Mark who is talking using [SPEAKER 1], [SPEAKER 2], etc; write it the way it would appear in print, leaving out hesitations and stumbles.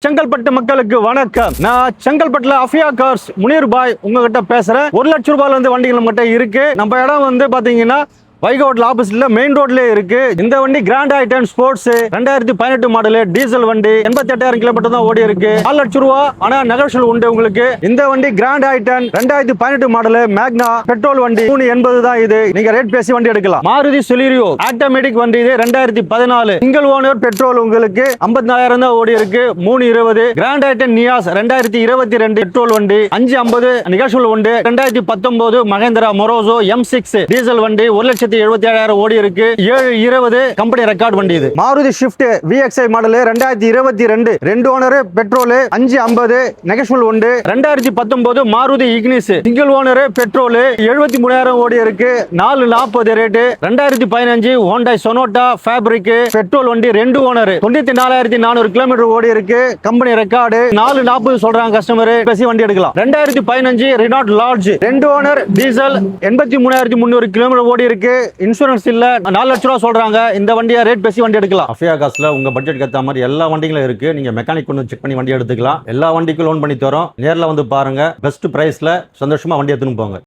[SPEAKER 1] செங்கல்பட்டு மக்களுக்கு வணக்கம். நான் செங்கல்பட்டுல அஃபியா கார்ஸ் முனீர் பாய் உங்ககிட்ட பேசுறேன். 1 லட்சம் ரூபாயில இருந்து வண்டிகள் நம்மகிட்ட இருக்கு. நம்ம இடம் வந்து பாத்தீங்கன்னா வைகோட்ல ஆப்போசிட்ல மெயின் ரோட்லயே இருக்கு. இந்த வண்டி grand i ten sports 2018 model diesel வண்டி 88,000 கிலோமீட்டர் தான் ஓடி இருக்கு. 4 லட்சம் ரூபா ஆனா நெகோஷியல் உண்டு உங்களுக்கு. இந்த வண்டி கிராண்ட் ஐட்டன் 2018 மாடல் மேக்னா பெட்ரோல் வண்டி 380 தான் இது. நீங்க ரேட் பேசி வண்டி எடுக்கலாம். மாருதி செலீரியோ ஆட்டோமேட்டிக் வண்டி இது 2014 சிங்கிள் ஓனர் பெட்ரோல் உங்களுக்கு 54,000 தான் ஓடி இருக்கு. 320. கிராண்ட் ஐட்டன் நியாஸ் 2022 பெட்ரோல் வண்டி 550 நெகோஷியல் உண்டு. 2019 மகேந்திரா மொரோசோ M6 டீசல் வண்டி 1,77,000 ஓடி இருக்கு. 720 கம்பெனி ரெக்கார்ட் வண்டி இது. Maruti shift VXI model 2022 2 owner petrol 550 நெகோஷியல் உண்டு. 2019 Maruti Ignis single owner petrol 73,000 ஓடி இருக்கு. 440 ரேட். 2015 ஹோண்டாய் சொனோட்டா ஃபேப்ரிக் பெட்ரோல் வண்டி 2 ஓனர் 94,400 கிலோமீட்டர் ஓடி இருக்கு. கம்பெனி ரெக்கார்டு 440 சொல்றாங்க கஸ்டமர். பேசி வண்டி எடுக்கலாம். 2015 ரெனால்ட் லார்ஜ் 2 ஓனர் டீசல் 83,300 கிலோமீட்டர் ஓடி இருக்கு. இன்சூரன்ஸ் இல்ல. 4 லட்சம் ரூபாய் சொல்றாங்க. இந்த வண்டியை ரேட் பேசி வண்டி எடுக்கலாம். அஃபியா காஸ்ட்ல உங்க பட்ஜெட் ஏத்த மாதிரி எல்லா வண்டிகளும் இருக்கு. நீங்க மெக்கானிக் கொண்டு செக் பண்ணி வண்டி எடுத்துக்கலாம். எல்லா வண்டிக்கும் லோன் பண்ணி தரோம். நேர்ல வந்து பாருங்க. பெஸ்ட் பிரைஸ்ல சந்தோஷமா வண்டி எடுத்துன்னு போங்க.